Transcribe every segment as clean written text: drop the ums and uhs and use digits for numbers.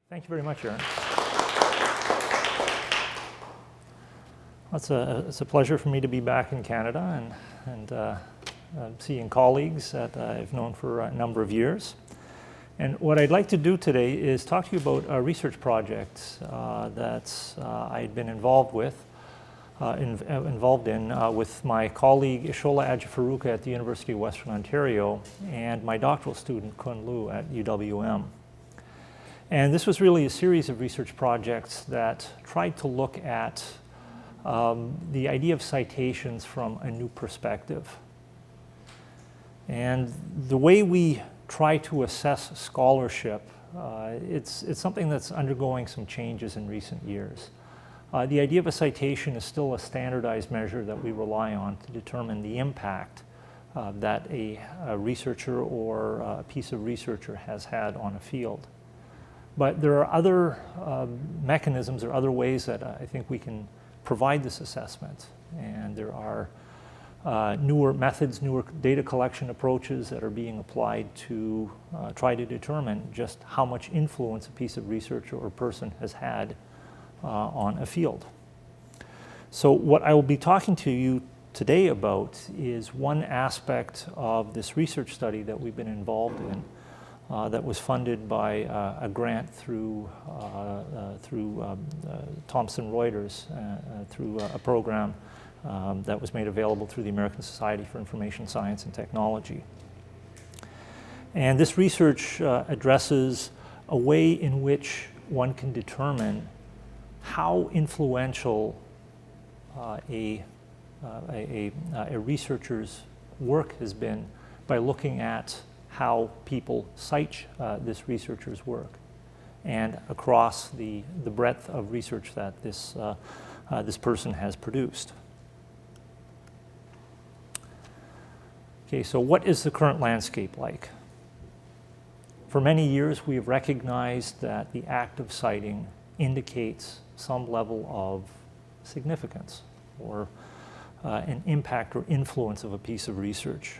Thank you very much, Aaron. It's a pleasure for me to be back in Canada and seeing colleagues that I've known for a number of years. And what I'd like to do today is talk to you about a research project that I'd been involved in with my colleague Ishola Adjafaruka at the University of Western Ontario and my doctoral student Kun Lu at UWM. And this was really a series of research projects that tried to look at the idea of citations from a new perspective. And the way we try to assess scholarship, it's something that's undergoing some changes in recent years. The idea of a citation is still a standardized measure that we rely on to determine the impact that a researcher or a piece of researcher has had on a field. But there are other mechanisms or other ways that I think we can provide this assessment. And there are newer methods, newer data collection approaches that are being applied to try to determine just how much influence a piece of research or person has had on a field. So what I will be talking to you today about is one aspect of this research study that we've been involved in that was funded by a grant through Thomson Reuters through a program that was made available through the American Society for Information Science and Technology. And this research addresses a way in which one can determine how influential a researcher's work has been by looking at how people cite this researcher's work and across the breadth of research that this person has produced. Okay, so what is the current landscape like? For many years, we have recognized that the act of citing indicates some level of significance or an impact or influence of a piece of research.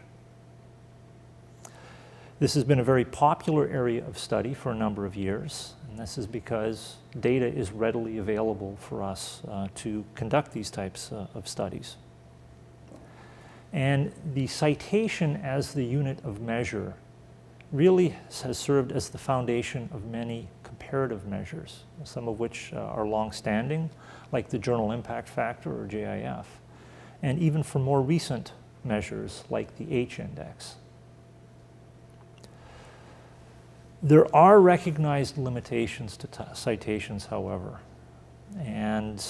This has been a very popular area of study for a number of years, and this is because data is readily available for us to conduct these types of studies. And the citation as the unit of measure really has served as the foundation of many comparative measures, some of which are long-standing, like the Journal Impact Factor or JIF, and even for more recent measures like the H-index. There are recognized limitations to citations, however, and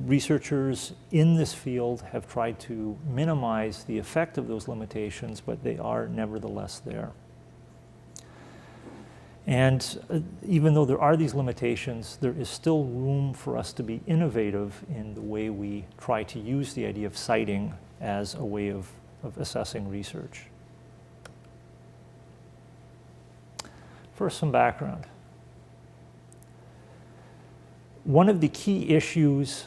researchers in this field have tried to minimize the effect of those limitations, but they are nevertheless there. And even though there are these limitations, there is still room for us to be innovative in the way we try to use the idea of citing as a way of assessing research. First, some background. One of the key issues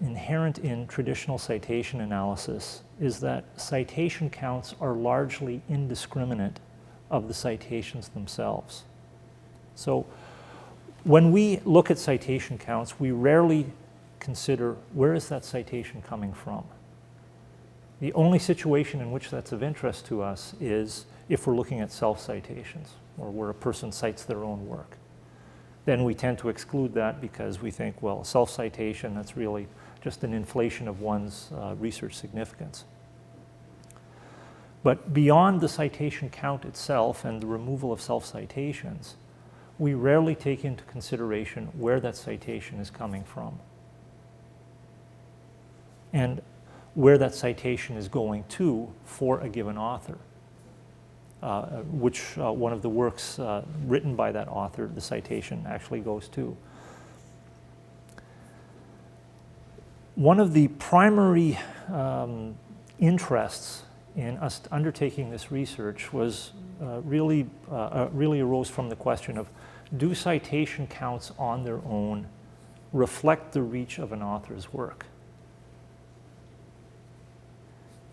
inherent in traditional citation analysis is that citation counts are largely indiscriminate of the citations themselves. So when we look at citation counts, we rarely consider where is that citation coming from. The only situation in which that's of interest to us is if we're looking at self-citations, or where a person cites their own work. Then we tend to exclude that because we think, well, self-citation, that's really just an inflation of one's research significance. But beyond the citation count itself and the removal of self-citations, we rarely take into consideration where that citation is coming from and where that citation is going to for a given author. Which one of the works written by that author the citation actually goes to. One of the primary interests in us undertaking this research was really arose from the question of, do citation counts on their own reflect the reach of an author's work?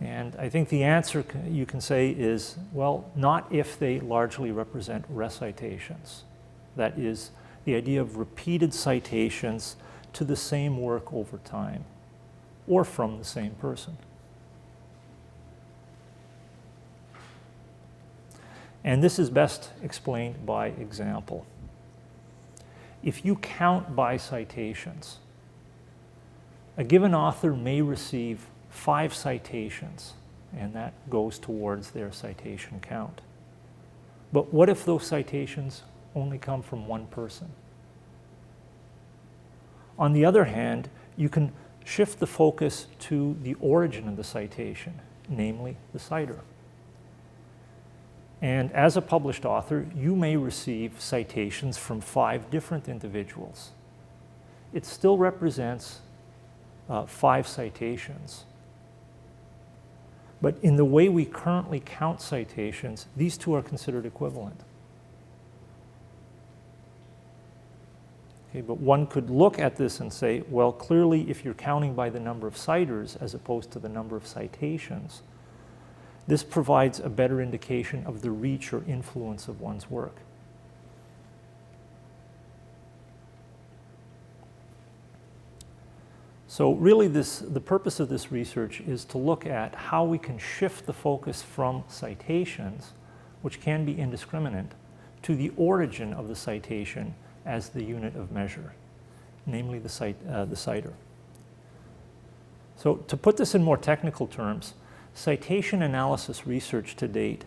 And I think the answer you can say is, well, not if they largely represent recitations. That is, the idea of repeated citations to the same work over time, or from the same person. And this is best explained by example. If you count by citations, a given author may receive 5 citations, and that goes towards their citation count. But what if those citations only come from one person? On the other hand, you can shift the focus to the origin of the citation, namely the citer. And as a published author, you may receive citations from 5 different individuals. It still represents 5 citations. But in the way we currently count citations, these two are considered equivalent. Okay, but one could look at this and say, well, clearly if you're counting by the number of citers as opposed to the number of citations, this provides a better indication of the reach or influence of one's work. So really the purpose of this research is to look at how we can shift the focus from citations, which can be indiscriminate, to the origin of the citation as the unit of measure, namely the citer. So to put this in more technical terms, citation analysis research to date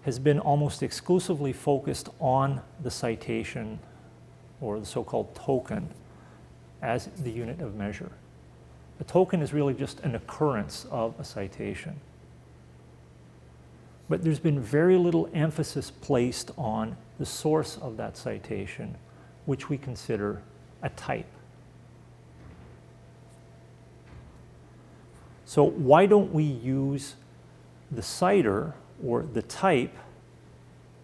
has been almost exclusively focused on the citation, or the so-called token, as the unit of measure. A token is really just an occurrence of a citation. But there's been very little emphasis placed on the source of that citation, which we consider a type. So why don't we use the citer, or the type,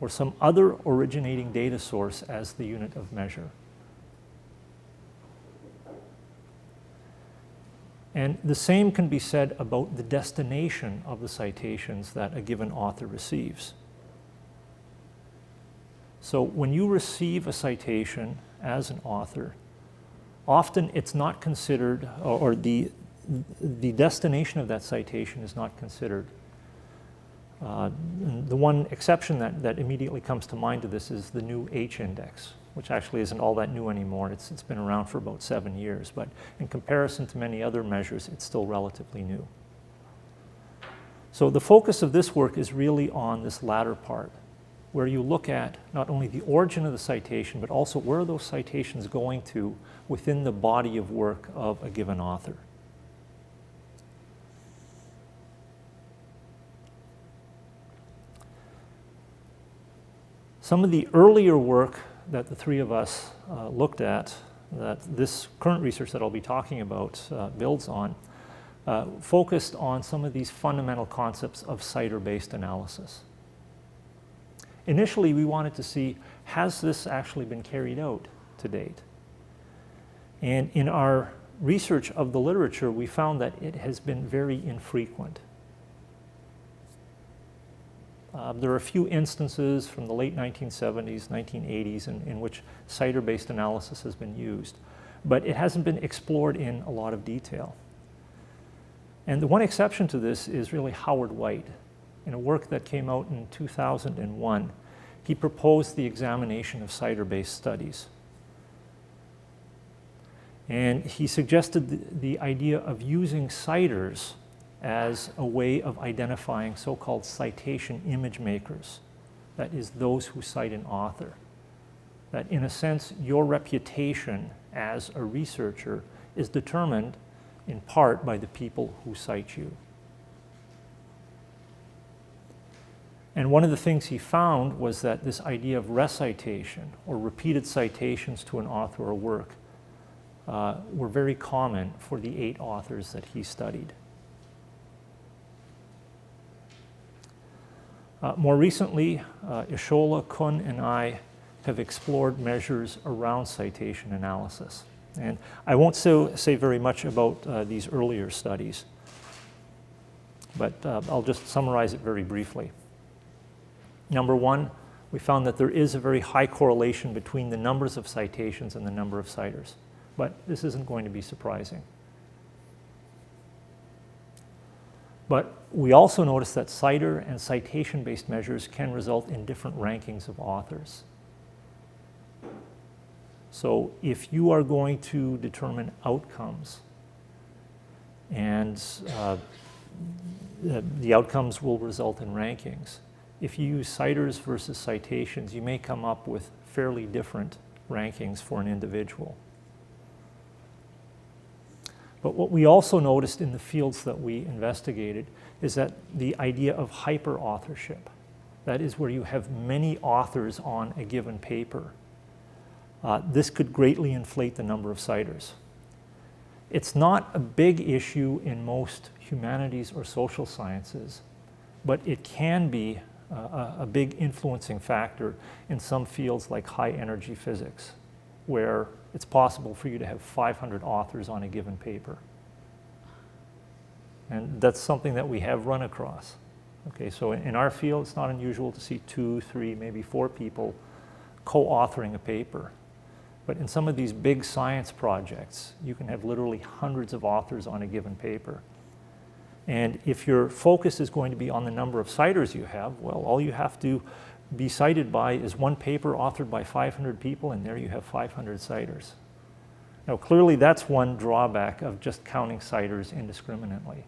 or some other originating data source as the unit of measure? And the same can be said about the destination of the citations that a given author receives. So when you receive a citation as an author, often it's not considered, or the destination of that citation is not considered. The one exception that immediately comes to mind to this is the new H-index, which actually isn't all that new anymore. It's been around for about 7 years, but in comparison to many other measures, it's still relatively new. So the focus of this work is really on this latter part, where you look at not only the origin of the citation, but also where are those citations going to within the body of work of a given author. Some of the earlier work that the three of us looked at, that this current research that I'll be talking about builds on, focused on some of these fundamental concepts of Citer-based analysis. Initially, we wanted to see, has this actually been carried out to date? And in our research of the literature, we found that it has been very infrequent. There are a few instances from the late 1970s, 1980s in which Citer-based analysis has been used, but it hasn't been explored in a lot of detail. And the one exception to this is really Howard White. In a work that came out in 2001, he proposed the examination of Citer-based studies. And he suggested the idea of using citers as a way of identifying so-called citation image makers, that is, those who cite an author. That in a sense, your reputation as a researcher is determined in part by the people who cite you. And one of the things he found was that this idea of recitation, or repeated citations to an author or work, were very common for the 8 authors that he studied. More recently, Ishola, Kun, and I have explored measures around citation analysis. And I won't say very much about these earlier studies, but I'll just summarize it very briefly. Number one, we found that there is a very high correlation between the numbers of citations and the number of citers. But this isn't going to be surprising. But we also noticed that citer and citation-based measures can result in different rankings of authors. So if you are going to determine outcomes, and the outcomes will result in rankings, if you use citers versus citations, you may come up with fairly different rankings for an individual. But what we also noticed in the fields that we investigated is that the idea of hyper-authorship, that is where you have many authors on a given paper, this could greatly inflate the number of citers. It's not a big issue in most humanities or social sciences, but it can be a big influencing factor in some fields like high-energy physics, where it's possible for you to have 500 authors on a given paper. And that's something that we have run across. Okay, so in our field, it's not unusual to see 2, 3, maybe 4 people co-authoring a paper. But in some of these big science projects, you can have literally hundreds of authors on a given paper. And if your focus is going to be on the number of citers you have, well, all you have to be cited by is one paper authored by 500 people, and there you have 500 citers. Now, clearly, that's one drawback of just counting citers indiscriminately.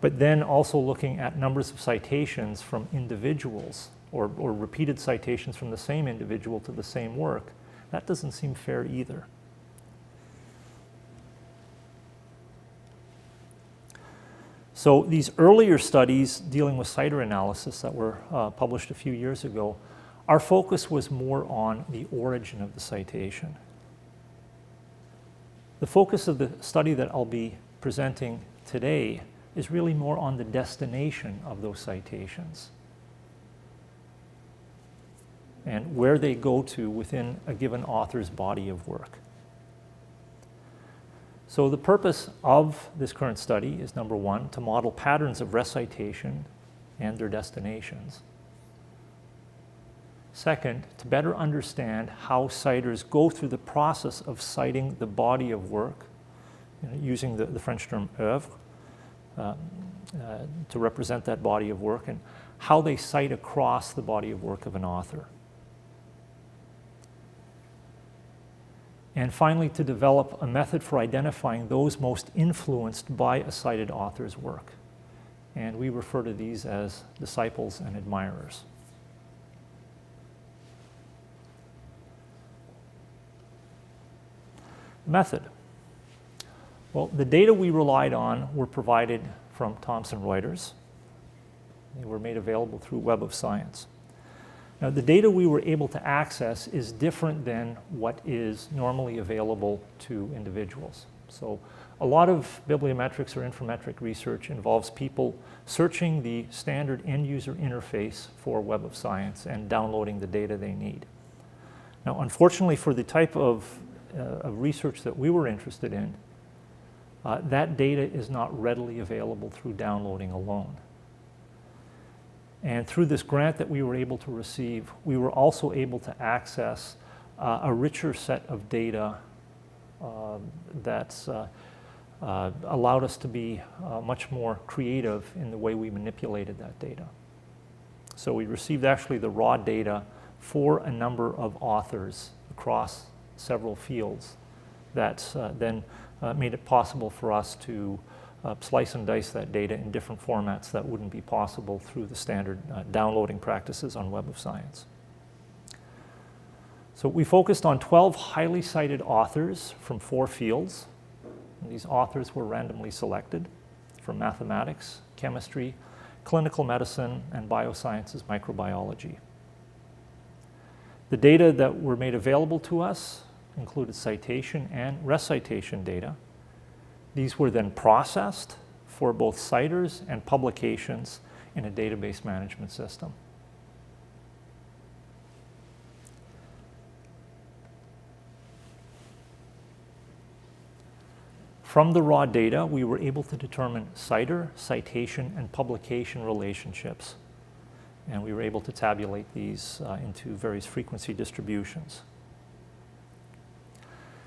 But then also looking at numbers of citations from individuals, or repeated citations from the same individual to the same work, that doesn't seem fair either. So these earlier studies dealing with citer analysis that were published a few years ago, our focus was more on the origin of the citation. The focus of the study that I'll be presenting today is really more on the destination of those citations and where they go to within a given author's body of work. So the purpose of this current study is, number one, to model patterns of recitation and their destinations. Second, to better understand how citers go through the process of citing the body of work, using the French term Oeuvre to represent that body of work, and how they cite across the body of work of an author. And finally, to develop a method for identifying those most influenced by a cited author's work. And we refer to these as disciples and admirers. Method. Well, the data we relied on were provided from Thomson Reuters. They were made available through Web of Science. Now, the data we were able to access is different than what is normally available to individuals. So a lot of bibliometrics or infometric research involves people searching the standard end-user interface for Web of Science and downloading the data they need. Now, unfortunately, for the type of research that we were interested in, that data is not readily available through downloading alone. And through this grant that we were able to receive, we were also able to access a richer set of data that allowed us to be much more creative in the way we manipulated that data. So we received actually the raw data for a number of authors across several fields that then made it possible for us to slice and dice that data in different formats that wouldn't be possible through the standard downloading practices on Web of Science. So we focused on 12 highly cited authors from 4 fields. And these authors were randomly selected from mathematics, chemistry, clinical medicine, and biosciences microbiology. The data that were made available to us included citation and recitation data. These were then processed for both citers and publications in a database management system. From the raw data, we were able to determine citer, citation, and publication relationships And we were able to tabulate these into various frequency distributions.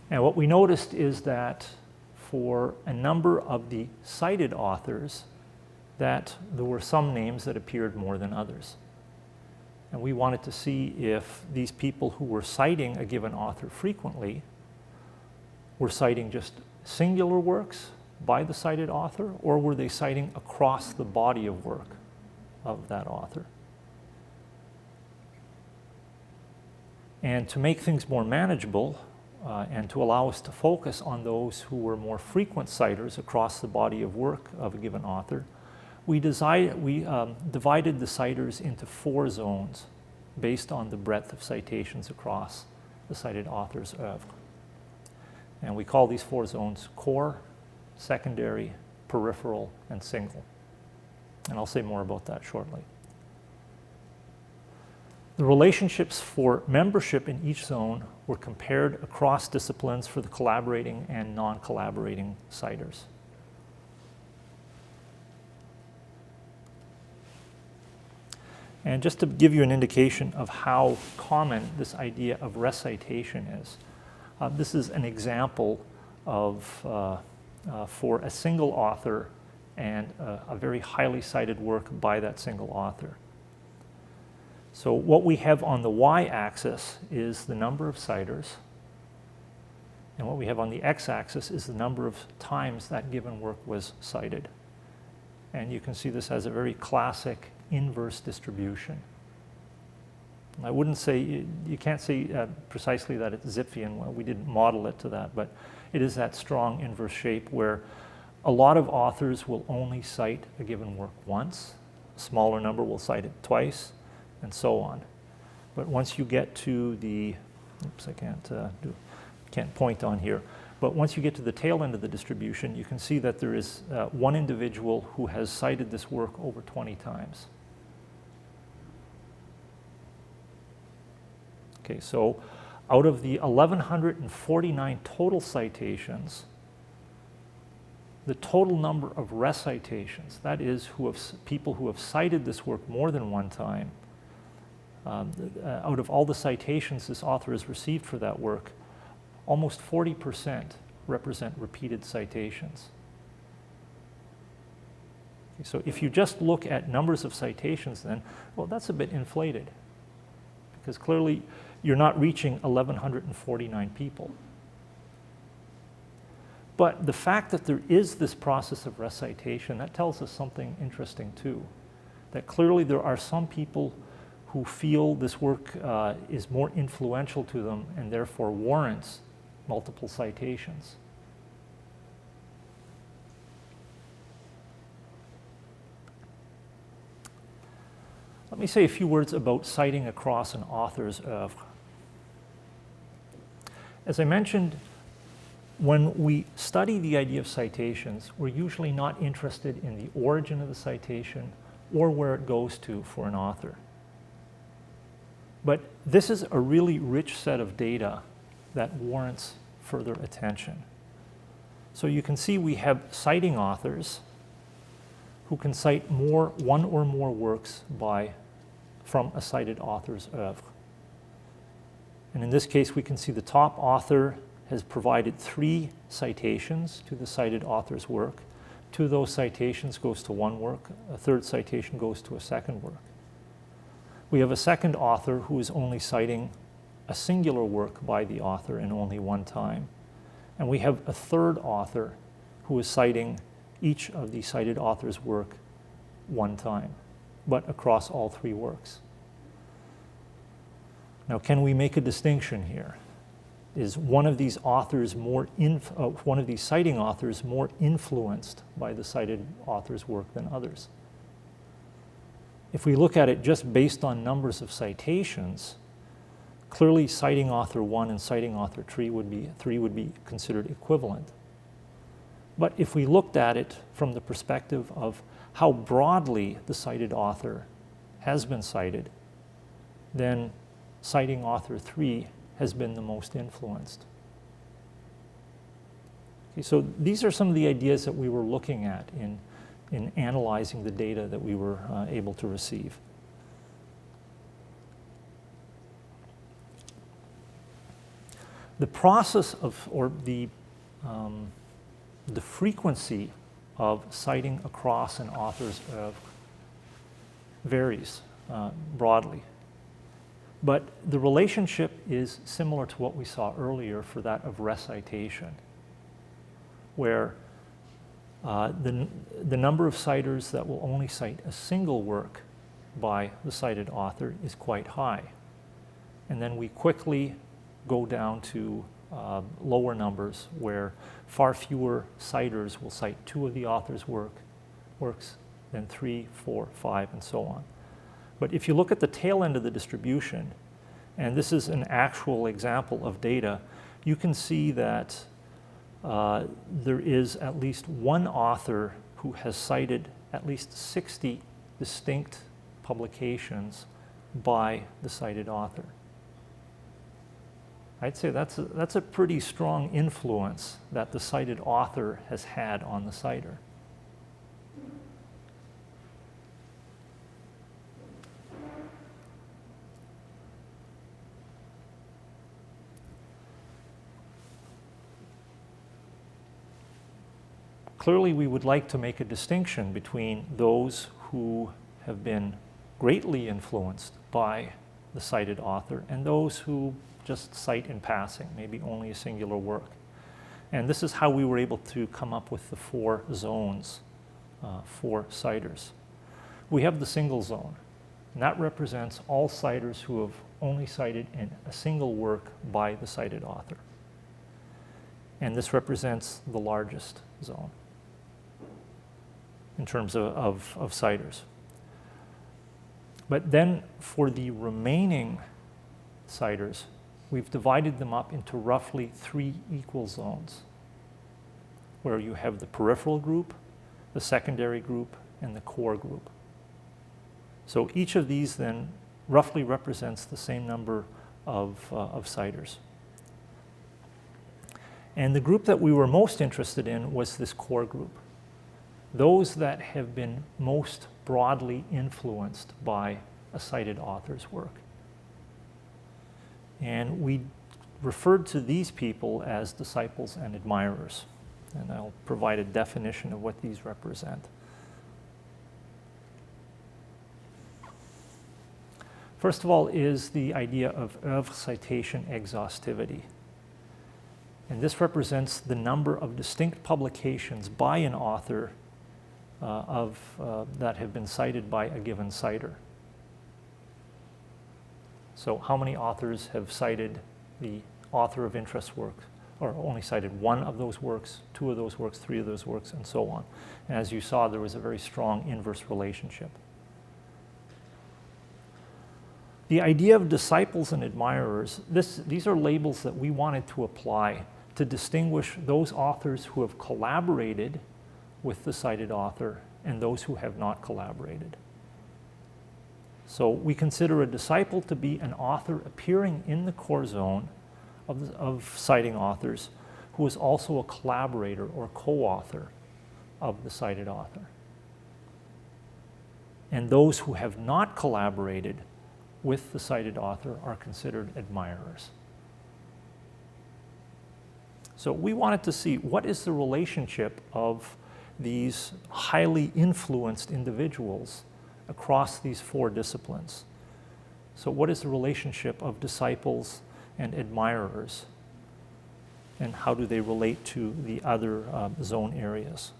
And what we noticed is that for a number of the cited authors, that there were some names that appeared more than others. And we wanted to see if these people who were citing a given author frequently were citing just singular works by the cited author, or were they citing across the body of work of that author. And to make things more manageable, and to allow us to focus on those who were more frequent citers across the body of work of a given author, we divided the citers into 4 zones based on the breadth of citations across the cited author's oeuvre. And we call these 4 zones core, secondary, peripheral, and single. And I'll say more about that shortly. The relationships for membership in each zone were compared across disciplines for the collaborating and non-collaborating citers. And just to give you an indication of how common this idea of recitation is, this is an example of, for a single author and a very highly cited work by that single author. So what we have on the y-axis is the number of citers, and what we have on the x-axis is the number of times that given work was cited. And you can see this as a very classic inverse distribution. I wouldn't say, you can't say precisely that it's Zipfian. Well, we didn't model it to that, but it is that strong inverse shape where a lot of authors will only cite a given work once, a smaller number will cite it twice, and so on. But once you get to the, oops, I can't point on here, but once you get to the tail end of the distribution, you can see that there is one individual who has cited this work over 20 times. Okay, so out of the 1,149 total citations, the total number of recitations, that is, people who have cited this work more than one time, out of all the citations this author has received for that work, almost 40% represent repeated citations. Okay, so if you just look at numbers of citations then, well, that's a bit inflated, because clearly you're not reaching 1,149 people. But the fact that there is this process of recitation, that tells us something interesting too. That clearly there are some people who feel this work is more influential to them and therefore warrants multiple citations. Let me say a few words about citing across an author's oeuvre. As I mentioned, when we study the idea of citations, we're usually not interested in the origin of the citation or where it goes to for an author. But this is a really rich set of data that warrants further attention. So you can see we have citing authors who can cite one or more works from a cited author's oeuvre. And in this case, we can see the top author has provided 3 citations to the cited author's work. 2 of those citations goes to one work, a 3rd citation goes to a 2nd work. We have a 2nd author who is only citing a singular work by the author and only one time. And we have a 3rd author who is citing each of the cited author's work one time, but across all 3 works. Now, can we make a distinction here? Is one of these authors one of these citing authors more influenced by the cited author's work than others? If we look at it just based on numbers of citations, clearly citing author 1 and citing author 3 would be considered equivalent. But if we looked at it from the perspective of how broadly the cited author has been cited, then citing author 3 has been the most influenced. Okay, so these are some of the ideas that we were looking at in analyzing the data that we were able to receive. The process of, or the frequency of citing across an author's oeuvre varies broadly. But the relationship is similar to what we saw earlier for that of recitation, where the number of citers that will only cite a single work by the cited author is quite high. And then we quickly go down to lower numbers where far fewer citers will cite two of the author's works than 3, 4, 5, and so on. But if you look at the tail end of the distribution, and this is an actual example of data, you can see that there is at least one author who has cited at least 60 distinct publications by the cited author. I'd say that's a pretty strong influence that the cited author has had on the citer. Clearly, we would like to make a distinction between those who have been greatly influenced by the cited author and those who just cite in passing, maybe only a singular work. And this is how we were able to come up with the 4 zones for citers. We have the single zone, and that represents all citers who have only cited in a single work by the cited author. And this represents the largest zone in terms of citers. But then for the remaining citers, we've divided them up into roughly 3 equal zones, where you have the peripheral group, the secondary group, and the core group. So each of these then roughly represents the same number of citers. And the group that we were most interested in was this core group, those that have been most broadly influenced by a cited author's work. And we referred to these people as disciples and admirers. And I'll provide a definition of what these represent. First of all is the idea of oeuvre citation exhaustivity. And this represents the number of distinct publications by an author that have been cited by a given citer. So how many authors have cited the author of interest work, or only cited one of those works, 2 of those works, 3 of those works, and so on. And as you saw, there was a very strong inverse relationship. The idea of disciples and admirers, these are labels that we wanted to apply to distinguish those authors who have collaborated with the cited author and those who have not collaborated. So we consider a disciple to be an author appearing in the core zone of citing authors who is also a collaborator or co-author of the cited author. And those who have not collaborated with the cited author are considered admirers. So we wanted to see what is the relationship of these highly influenced individuals across these 4 disciplines. So what is the relationship of disciples and admirers, and how do they relate to the other zone areas?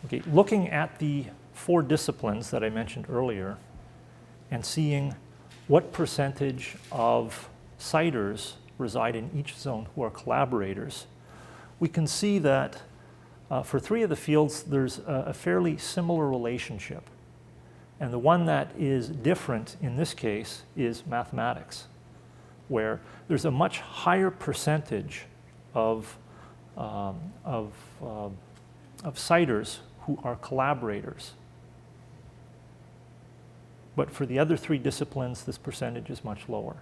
Okay, looking at the 4 disciplines that I mentioned earlier and seeing what percentage of citers reside in each zone who are collaborators, we can see that for 3 of the fields there's a fairly similar relationship. And the one that is different in this case is mathematics, where there's a much higher percentage of citers who are collaborators. But for the other 3 disciplines, this percentage is much lower.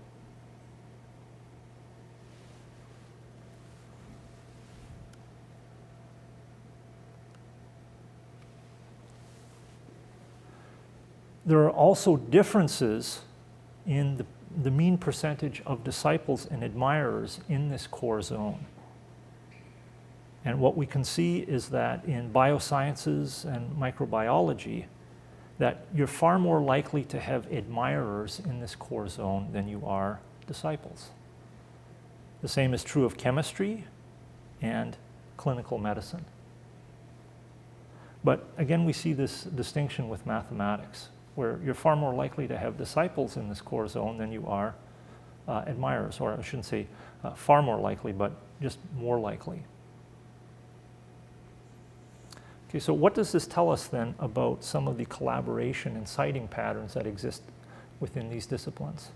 There are also differences in the mean percentage of disciples and admirers in this core zone. And what we can see is that in biosciences and microbiology, that you're far more likely to have admirers in this core zone than you are disciples. The same is true of chemistry and clinical medicine. But again, we see this distinction with mathematics, where you're far more likely to have disciples in this core zone than you are admirers, or I shouldn't say far more likely, but just more likely. Okay, so what does this tell us then about some of the collaboration and citing patterns that exist within these disciplines?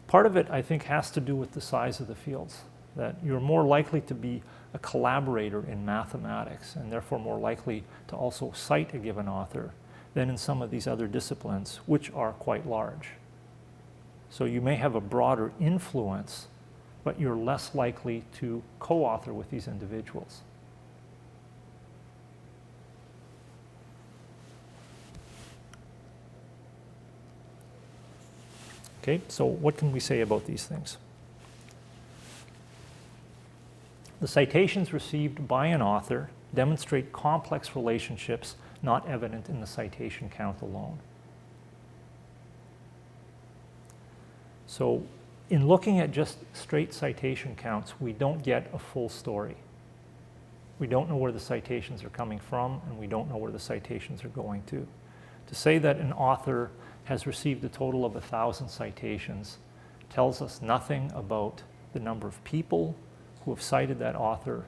Part of it, I think, has to do with the size of the fields, that you're more likely to be a collaborator in mathematics and therefore more likely to also cite a given author than in some of these other disciplines, which are quite large. So you may have a broader influence, but you're less likely to co-author with these individuals. Okay, so what can we say about these things? The citations received by an author demonstrate complex relationships not evident in the citation count alone. So in looking at just straight citation counts, we don't get a full story. We don't know where the citations are coming from, and we don't know where the citations are going to. To say that an author has received a total of 1,000 citations tells us nothing about the number of people who have cited that author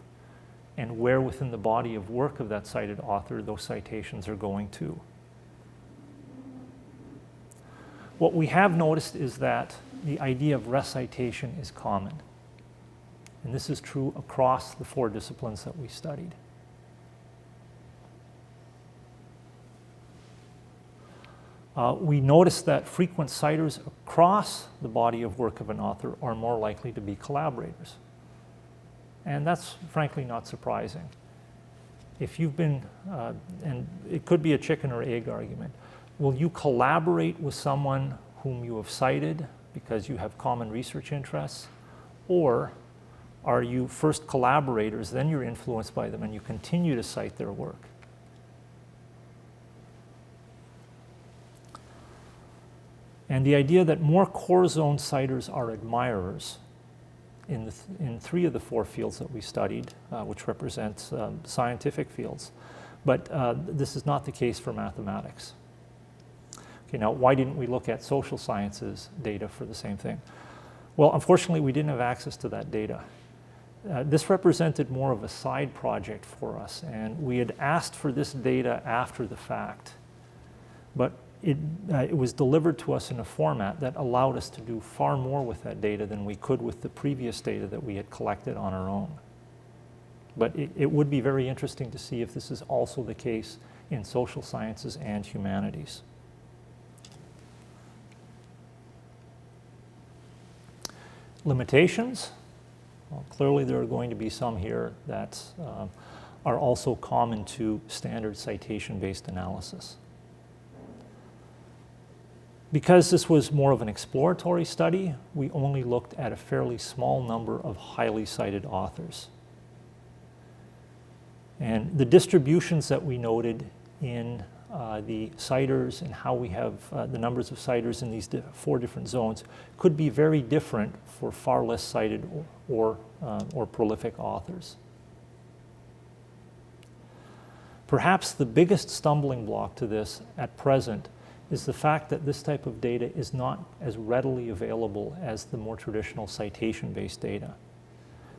and where within the body of work of that cited author those citations are going to. What we have noticed is that the idea of recitation is common. And this is true across the 4 disciplines that we studied. We notice that frequent citers across the body of work of an author are more likely to be collaborators. And that's frankly not surprising. If you've been, and it could be a chicken or egg argument, will you collaborate with someone whom you have cited because you have common research interests? Or are you first collaborators, then you're influenced by them and you continue to cite their work? And the idea that more core zone citers are admirers in 3 of the 4 fields that we studied, which represent scientific fields. But this is not the case for mathematics. Okay, now why didn't we look at social sciences data for the same thing? Well, unfortunately, we didn't have access to that data. This represented more of a side project for us, and we had asked for this data after the fact. But it was delivered to us in a format that allowed us to do far more with that data than we could with the previous data that we had collected on our own. But it would be very interesting to see if this is also the case in social sciences and humanities. Limitations. Well, clearly there are going to be some here that are also common to standard citation-based analysis. Because this was more of an exploratory study, we only looked at a fairly small number of highly cited authors. And the distributions that we noted in the citers and how we have the numbers of citers in these 4 different zones could be very different for far less cited or prolific authors. Perhaps the biggest stumbling block to this at present is the fact that this type of data is not as readily available as the more traditional citation-based data.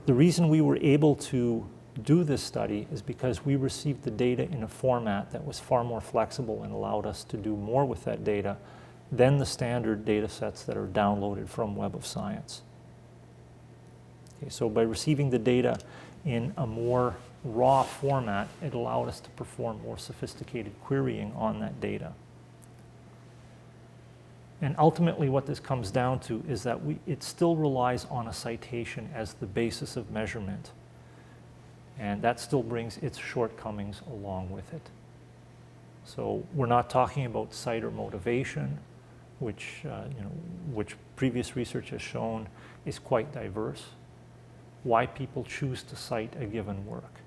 The reason we were able to do this study is because we received the data in a format that was far more flexible and allowed us to do more with that data than the standard data sets that are downloaded from Web of Science. Okay, so by receiving the data in a more raw format, it allowed us to perform more sophisticated querying on that data. And ultimately what this comes down to is that it still relies on a citation as the basis of measurement. And that still brings its shortcomings along with it. So we're not talking about citer motivation, which, which previous research has shown is quite diverse. Why people choose to cite a given work.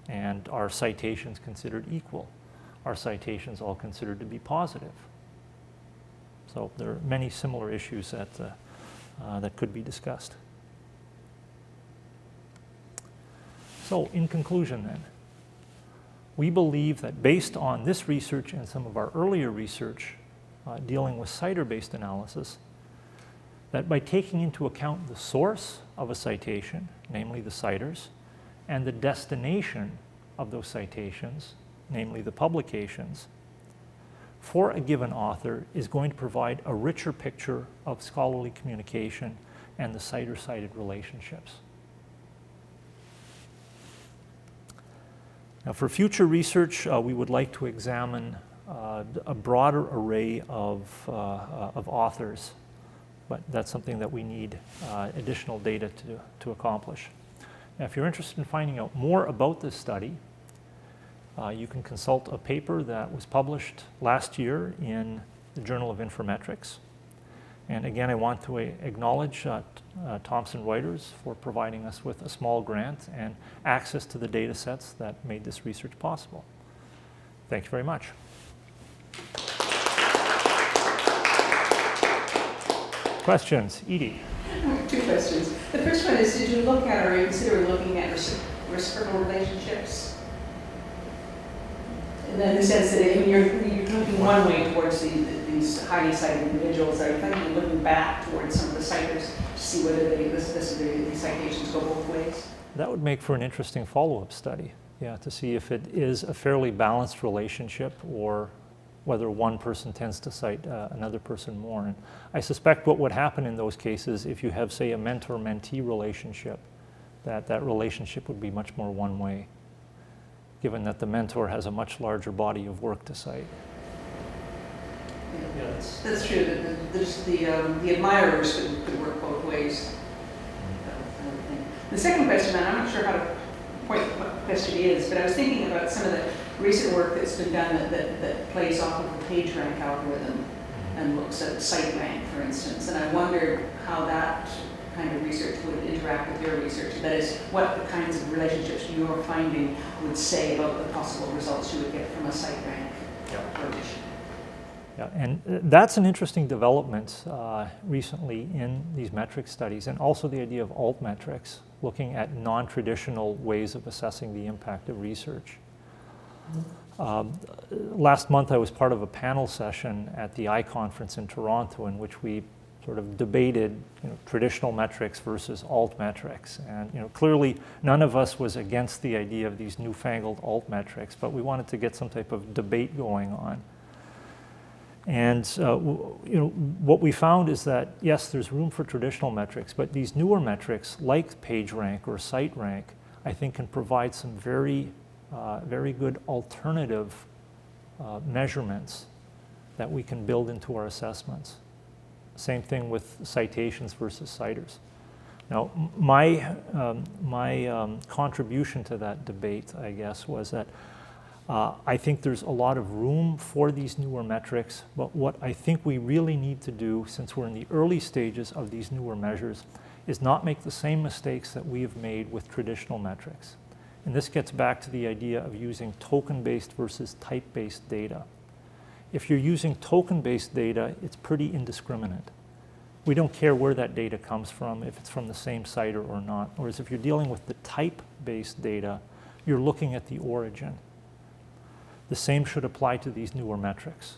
And are citations considered equal? Are citations all considered to be positive? So there are many similar issues that, that could be discussed. So in conclusion then, we believe that based on this research and some of our earlier research dealing with Citer-based analysis, that by taking into account the source of a citation, namely the citers, and the destination of those citations, namely the publications, for a given author is going to provide a richer picture of scholarly communication and the citer-cited relationships. Now, for future research, we would like to examine a broader array of authors, but that's something that we need additional data to accomplish. Now, if you're interested in finding out more about this study, you can consult a paper that was published last year in the Journal of Informatics. And again, I want to acknowledge Thomson Reuters for providing us with a small grant and access to the data sets that made this research possible. Thank you very much. Questions? Edie? Two questions. The first one is, did you look at or are you considering looking at reciprocal relationships? In the sense that when you're looking one way towards these highly cited individuals, are you thinking looking back towards some of the citers to see whether the citations go both ways? That would make for an interesting follow-up study, yeah, to see if it is a fairly balanced relationship or whether one person tends to cite another person more. And I suspect what would happen in those cases, if you have, say, a mentor-mentee relationship, that relationship would be much more one-way, given that the mentor has a much larger body of work to cite. Yeah, that's true. The admirers could work both ways. The second question, and I'm not sure how to point what the question is, but I was thinking about some of the recent work that's been done that plays off of the page rank algorithm and looks at cite rank, for instance. And I wondered how that kind of research would interact with your research. That is, what the kinds of relationships you're finding would say about the possible results you would get from a cite rank approach. Yeah, and that's an interesting development recently in these metric studies, and also the idea of alt metrics, looking at non-traditional ways of assessing the impact of research. Last month I was part of a panel session at the iConference in Toronto in which we sort of debated traditional metrics versus alt metrics. And clearly none of us was against the idea of these newfangled alt metrics, but we wanted to get some type of debate going on. And what we found is that, yes, there's room for traditional metrics, but these newer metrics like page rank or cite rank, I think can provide some very good alternative measurements that we can build into our assessments. Same thing with citations versus citers. Now, my contribution to that debate, I guess, was that I think there's a lot of room for these newer metrics, but what I think we really need to do, since we're in the early stages of these newer measures, is not make the same mistakes that we have made with traditional metrics. And this gets back to the idea of using token-based versus type-based data. If you're using token-based data, it's pretty indiscriminate. We don't care where that data comes from, if it's from the same citer or not. Whereas if you're dealing with the type-based data, you're looking at the origin. The same should apply to these newer metrics.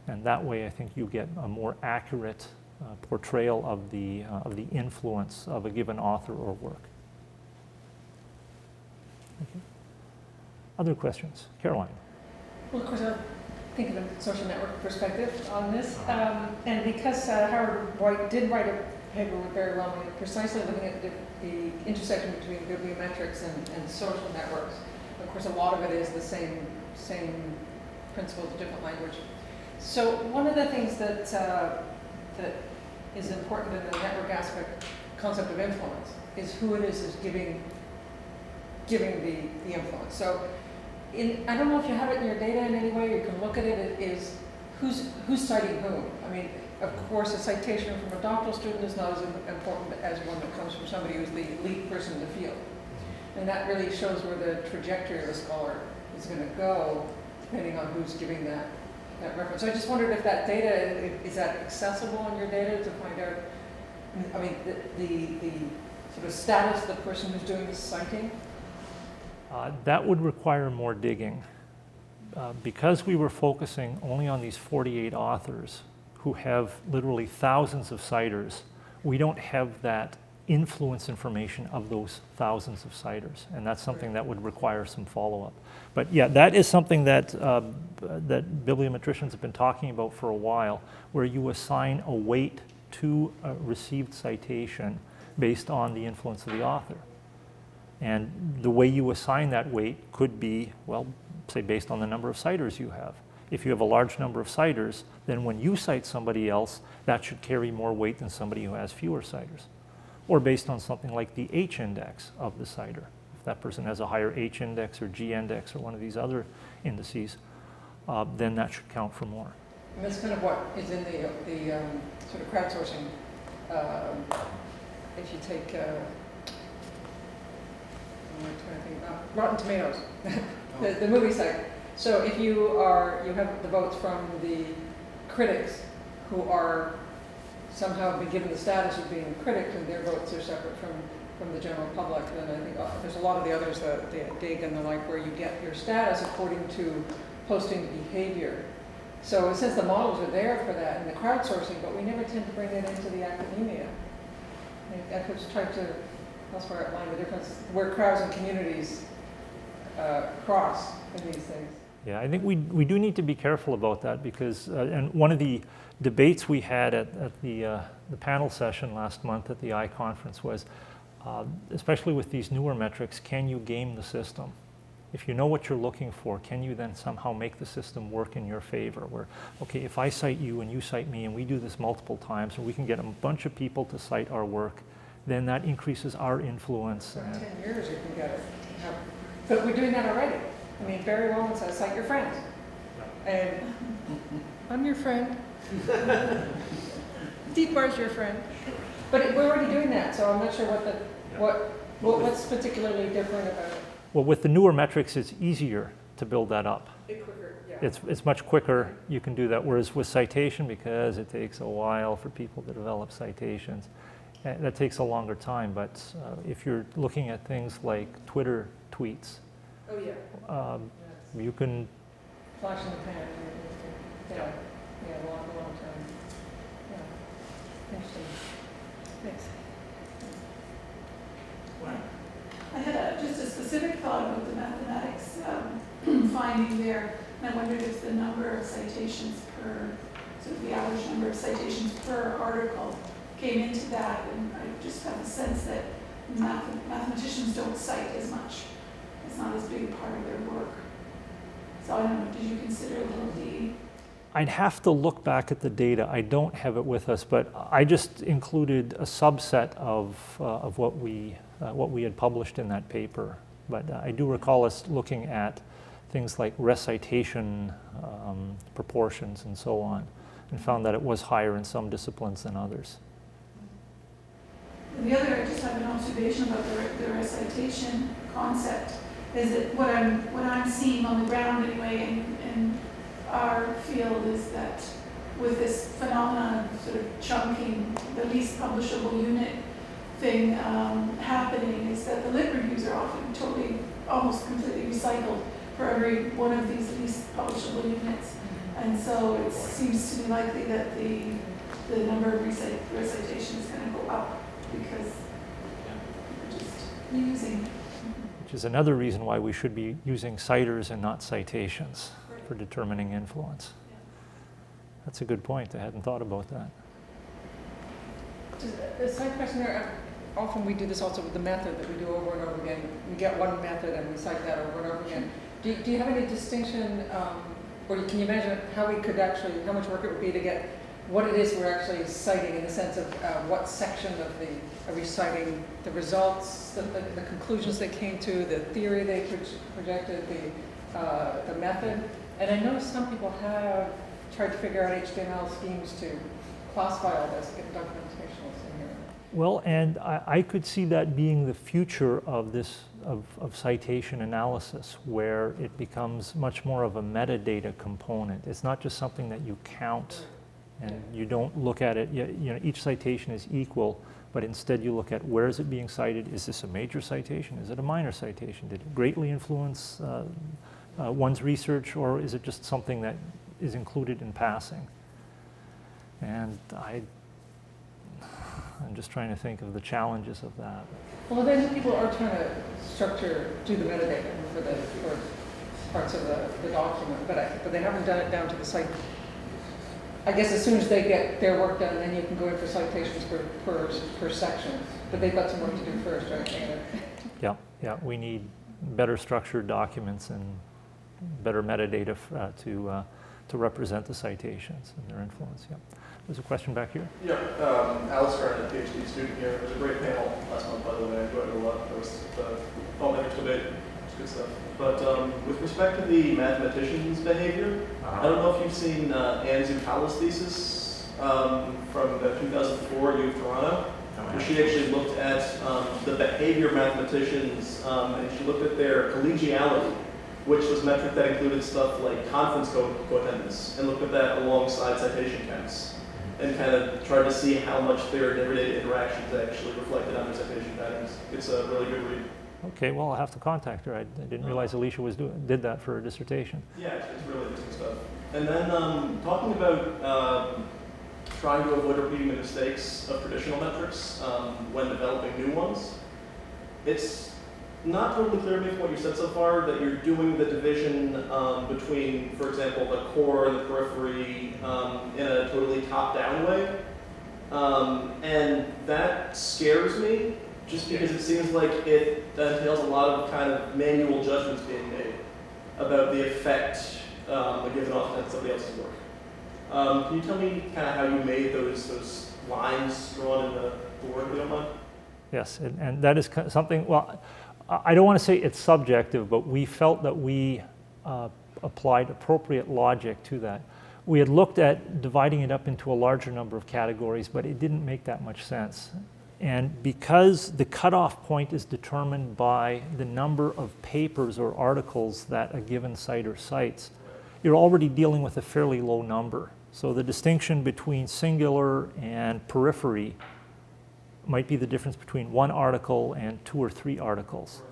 And that way I think you get a more accurate portrayal of the influence of a given author or work. Okay. Other questions? Caroline. Well, of course, I'm thinking of the social network perspective on this. And because Howard White did write a paper very well, precisely looking at the intersection between bibliometrics and social networks. Of course, a lot of it is the same principles, different language. So one of the things that is important in the network aspect, concept of influence, is who it is giving the influence. So I don't know if you have it in your data in any way, you can look at it, is who's citing whom? I mean, of course, a citation from a doctoral student is not as important as one that comes from somebody who's the lead person in the field. And that really shows where the trajectory of a scholar is going to go, depending on who's giving that reference. So I just wondered if that data, is that accessible in your data to find out, I mean, the sort of status of the person who's doing the citing? That would require more digging. Because we were focusing only on these 48 authors who have literally thousands of citers, we don't have that influence information of those thousands of citers, and that's something that would require some follow-up. But yeah, that is something that that bibliometricians have been talking about for a while, where you assign a weight to a received citation based on the influence of the author. And the way you assign that weight could be, well, say based on the number of citers you have. If you have a large number of citers, then when you cite somebody else, that should carry more weight than somebody who has fewer citers. Or based on something like the H index of the citer. If that person has a higher H index or G index or one of these other indices, then that should count for more. And that's kind of what is in the sort of crowdsourcing. If you take, I'm trying to think, Rotten Tomatoes, the movie site. So if you have the votes from the critics who are somehow been given the status of being critics, and their votes are separate from the general public, then I think there's a lot of the others, the DIG and the like, where you get your status according to posting behavior. So since the models are there for that and the crowdsourcing, but we never tend to bring it into the academia. I could try to elsewhere outline the difference where crowds and communities cross in these things. Yeah, I think we do need to be careful about that because, and one of the debates we had at the panel session last month at the I conference was, especially with these newer metrics, can you game the system? If you know what you're looking for, can you then somehow make the system work in your favor? Where, okay, if I cite you and you cite me and we do this multiple times and we can get a bunch of people to cite our work, then that increases our influence. For 10 years you can get it. But we're doing that already. I mean, Barry Wellman says, cite your friends. And I'm your friend. Dietmar's your friend. But we're already doing that, so I'm not sure what's particularly different about it. Well, with the newer metrics, it's easier to build that up. Quicker, yeah. It's much quicker, you can do that. Whereas with citation, because it takes a while for people to develop citations, that takes a longer time. But if you're looking at things like Twitter tweets, Oh, yeah. You can... Flash in the pan. Yeah, long time. Yeah. Interesting. Thanks. I had just a specific thought about the mathematics finding there, and I wondered if the number of citations per, sort of the average number of citations per article came into that, and I just have the sense that mathematicians don't cite as much. It's not as big a part of their work. So I don't know, did you consider the... I'd have to look back at the data. I don't have it with us, but I just included a subset of what we had published in that paper. But I do recall us looking at things like recitation proportions and so on, and found that it was higher in some disciplines than others. The other, I just have an observation about the recitation concept, is that what I'm seeing on the ground anyway in our field is that with this phenomenon of sort of chunking, the least publishable unit thing happening, is that the lit reviews are often totally, almost completely recycled for every one of these least publishable units. And so it seems to be likely that the number of recitations is going to go up because we're just using. Which is another reason why we should be using citers and not citations for determining influence. That's a good point. I hadn't thought about that. Just a side question there. Often we do this also with the method that we do over and over again. We get one method and we cite that over and over again. Do you have any distinction, or can you imagine how we could actually, how much work it would be to get what it is we're actually citing in the sense of what section of are we citing the results, the conclusions they came to, the theory they projected, the method. And I know some people have tried to figure out HTML schemes to classify all this, get documentationals in here. Well, and I could see that being the future of this, of citation analysis, where it becomes much more of a metadata component. It's not just something that you count and you don't look at it, you know, each citation is equal, but instead you look at where is it being cited? Is this a major citation? Is it a minor citation? Did it greatly influence one's research, or is it just something that is included in passing? And I'm just trying to think of the challenges of that. Well, then people are trying to do the metadata for parts of the document, but they haven't done it down to the site. I guess as soon as they get their work done, then you can go in for citations per section. But they've got some work to do first, right? Yeah, we need better structured documents and better metadata to represent the citations and their influence. Yeah. There's a question back here. Yeah, Alistair, a PhD student here. It was a great panel last month, by the way. I enjoyed it a lot. There was the all-metrics debate. It's good stuff. But with respect to the mathematician's behavior, I don't know if you've seen Anne Zucala's thesis from the 2004 U of Toronto, where she actually looked at the behavior of mathematicians, and she looked at their collegiality, which was a metric that included stuff like conference co-attendance, and looked at that alongside citation counts, and kind of tried to see how much their everyday interactions actually reflected on their citation patterns. It's a really good read. Okay, well, I'll have to contact her. I didn't realize Alicia did that for her dissertation. Yeah, it's really interesting stuff. And then talking about trying to avoid repeating the mistakes of traditional metrics when developing new ones, it's not totally clear to me from what you said so far that you're doing the division between, for example, the core and the periphery in a totally top-down way. And that scares me, just because it seems like it entails a lot of kind of manual judgments being made about the effect a given author had somebody else's work. Can you tell me kind of how you made those lines drawn in the work, if you don't mind? Yes, and that is something, well, I don't want to say it's subjective, but we felt that we applied appropriate logic to that. We had looked at dividing it up into a larger number of categories, but it didn't make that much sense. And because the cutoff point is determined by the number of papers or articles that a given citer cites, you're already dealing with a fairly low number. So the distinction between singular and periphery might be the difference between one article and 2 or 3 articles.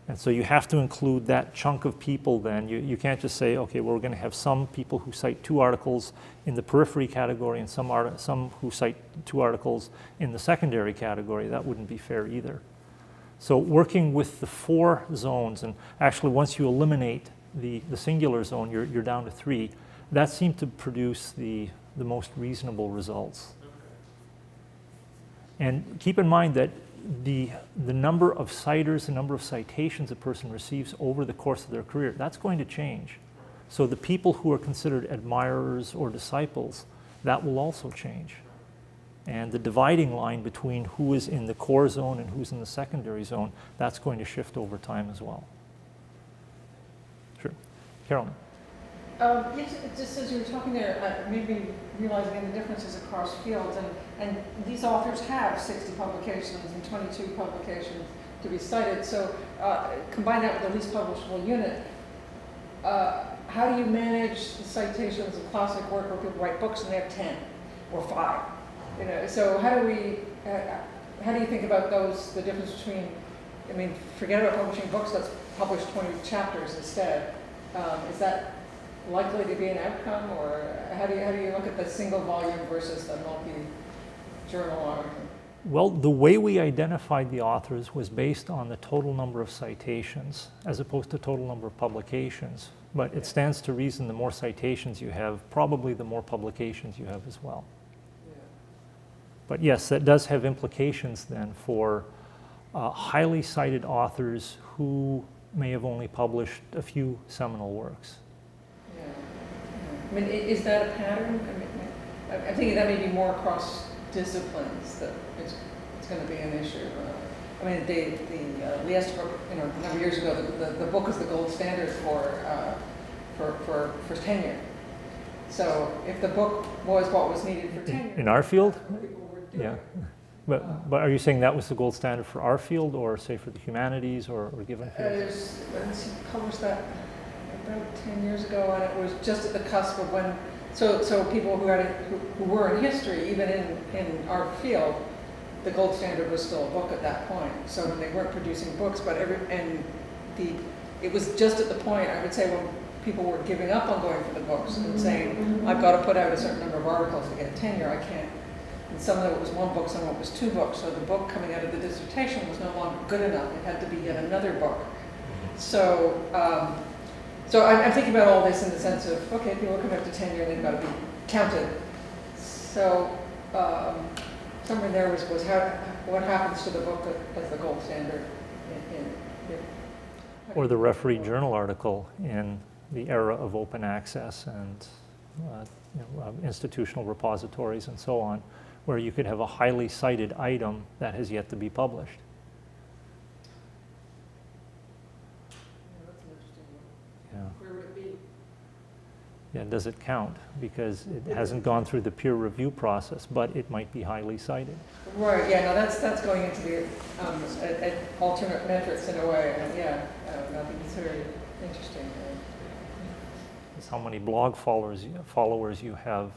And so you have to include that chunk of people then. You can't just say, okay, well, we're going to have some people who cite 2 articles in the periphery category and some who cite 2 articles in the secondary category. That wouldn't be fair either. So working with the 4 zones, and actually once you eliminate the singular zone, you're down to 3, that seemed to produce the most reasonable results. And keep in mind that the number of citers, the number of citations a person receives over the course of their career, that's going to change. So the people who are considered admirers or disciples, that will also change. And the dividing line between who is in the core zone and who's in the secondary zone, that's going to shift over time as well. Sure. Carolyn. Yes, just as you were talking there, made me realize again the differences across fields, and these authors have 60 publications and 22 publications to be cited. So combine that with the least publishable unit. How do you manage the citations of classic work where people write books and they have 10 or 5? You know, so how do you think about those? The difference between, I mean, forget about publishing books. Let's publish 20 chapters instead. Is that likely to be an outcome, or how do you look at the single volume versus the multi-journal article? Well, the way we identified the authors was based on the total number of citations as opposed to total number of publications. But it stands to reason the more citations you have, probably the more publications you have as well. Yeah. But yes, that does have implications then for highly cited authors who may have only published a few seminal works. Yeah. I mean, is that a pattern? I mean, I'm thinking that may be more across disciplines that it's going to be an issue. I mean, we asked for, a number of years ago, the book is the gold standard for tenure. So if the book was what was needed for tenure. In our field? People were doing Yeah. it. But are you saying that was the gold standard for our field, or say for the humanities, or given fields? He published that about 10 years ago, and it was just at the cusp of when, so people who were in history, even in our field, the gold standard was still a book at that point. So they weren't producing books, but it was just at the point, I would say, when people were giving up on going for the books and saying, I've got to put out a certain number of articles to get tenure, I can't. And some of it was one book, some of it was two books. So the book coming out of the dissertation was no longer good enough. It had to be yet another book. So, so I'm thinking about all this in the sense of, okay, people are coming up to tenure, they've got to be counted. So somewhere in there was what happens to the book as the gold standard Or the referee journal article in the era of open access and institutional repositories and so on, where you could have a highly cited item that has yet to be published. Yeah, that's an interesting one. Yeah. Where would it be? Yeah, does it count? Because it hasn't gone through the peer review process, but it might be highly cited. Right, yeah, no, that's going into the alternate metrics in a way, and yeah, I think it's very interesting. It's how many blog followers you have.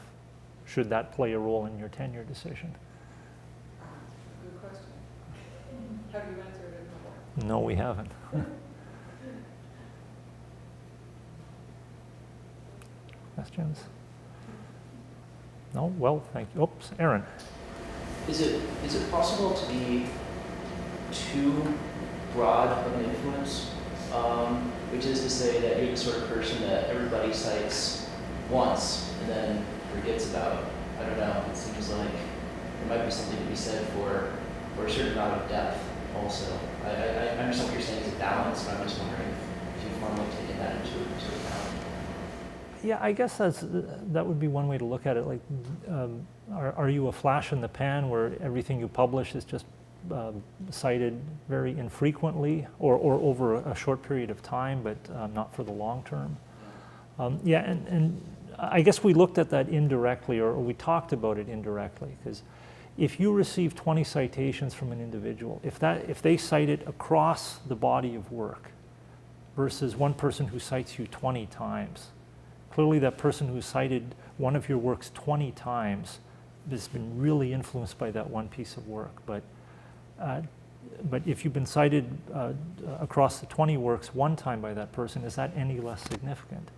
Should that play a role in your tenure decision? Good question. Have you answered it before? No, we haven't. Questions? No? Well, thank you. Oops, Aaron. Is it possible to be too broad of an influence? Which is to say that you're the sort of person that everybody cites once and then forgets about. I don't know. It seems like there might be something to be said for a certain amount of depth also. I understand what you're saying is a balance, but I'm just wondering if you've formally taken that into account. Yeah, I guess that would be one way to look at it. Like, are you a flash in the pan where everything you publish is just cited very infrequently or over a short period of time, but not for the long term? Yeah, and I guess we looked at that indirectly, or we talked about it indirectly, because if you receive 20 citations from an individual, if they cite it across the body of work versus one person who cites you 20 times, clearly that person who cited one of your works 20 times has been really influenced by that one piece of work. But if you've been cited across the 20 works one time by that person, is that any less significant?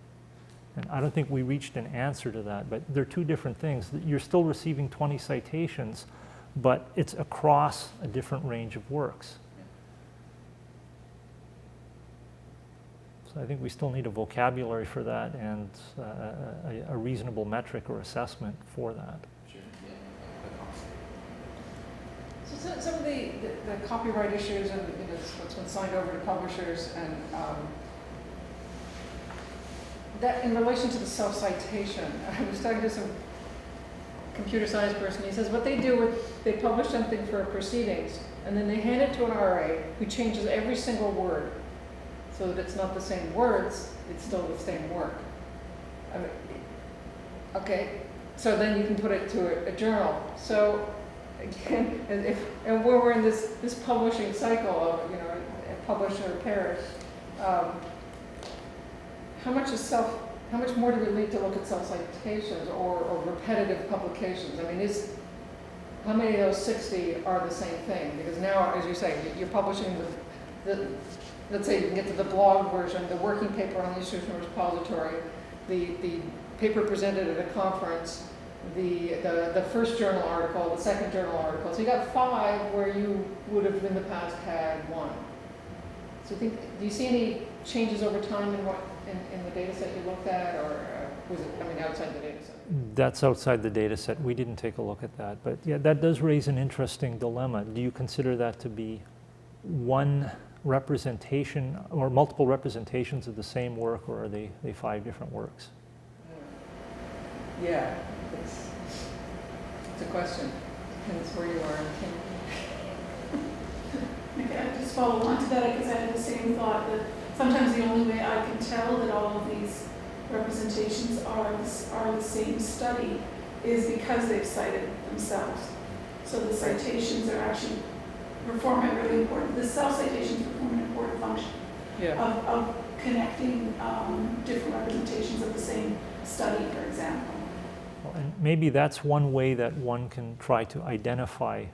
And I don't think we reached an answer to that, but they're two different things. You're still receiving 20 citations, but it's across a different range of works. So I think we still need a vocabulary for that and a reasonable metric or assessment for that. Sure. Yeah. So some of the copyright issues and what's been signed over to publishers, and that in relation to the self-citation, I was talking to some computer science person. He says what they do with, they publish something for proceedings, and then they hand it to an RA who changes every single word so that it's not the same words, it's still the same work. I mean, okay, so then you can put it to a journal. So again, and where we're in this publishing cycle of, publish or perish, how much more do we need to look at self-citations or repetitive publications? I mean, how many of those 60 are the same thing? Because now, as you say, you're publishing let's say you can get to the blog version, the working paper on the institutional repository, the paper presented at a conference, the first journal article, the second journal article. So you got 5 where you would have in the past had 1. So do you see any changes over time in the data set you looked at, or was it, outside the data set? That's outside the data set. We didn't take a look at that. But yeah, that does raise an interesting dilemma. Do you consider that to be one representation or multiple representations of the same work, or are they 5 different works? Yeah, it's a question. Depends where you are in Okay, I just follow on to that because I had the same thought that sometimes the only way I can tell that all of these representations are the same study is because they've cited themselves. So the citations are actually perform a really important, the self-citations perform an important function Yeah. of connecting different representations of the same study, for example. Well, and maybe that's one way that one can try to identify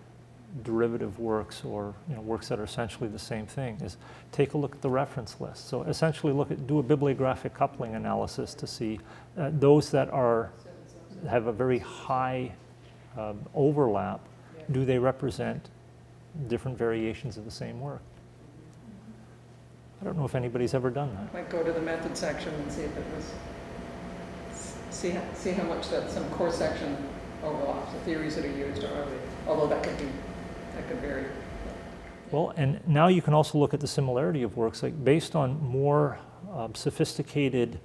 derivative works, or works that are essentially the same thing, is take a look at the reference list. So essentially do a bibliographic coupling analysis to see those that have a very high overlap. Do they represent different variations of the same work? I don't know if anybody's ever done that. Might go to the method section and see if it was, see how much some core section overlaps, the theories that are used, although that could vary. Well, and now you can also look at the similarity of works, like based on more sophisticated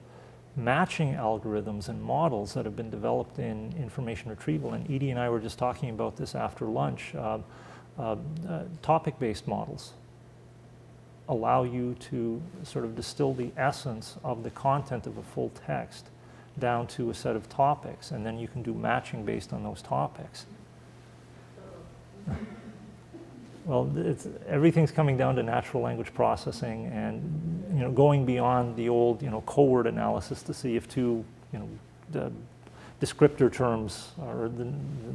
matching algorithms and models that have been developed in information retrieval. And Edie and I were just talking about this after lunch. Topic-based models allow you to sort of distill the essence of the content of a full text down to a set of topics, and then you can do matching based on those topics. Well, everything's coming down to natural language processing, and going beyond the old co-word analysis to see if two the descriptor terms or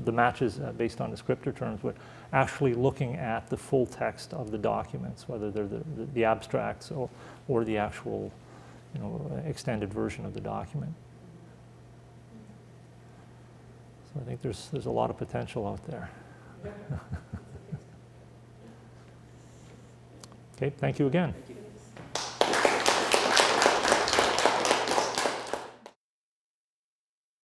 the matches based on descriptor terms, but actually looking at the full text of the documents, whether they're the abstracts or the actual extended version of the document. So I think there's a lot of potential out there. Okay, thank you again. Thank you.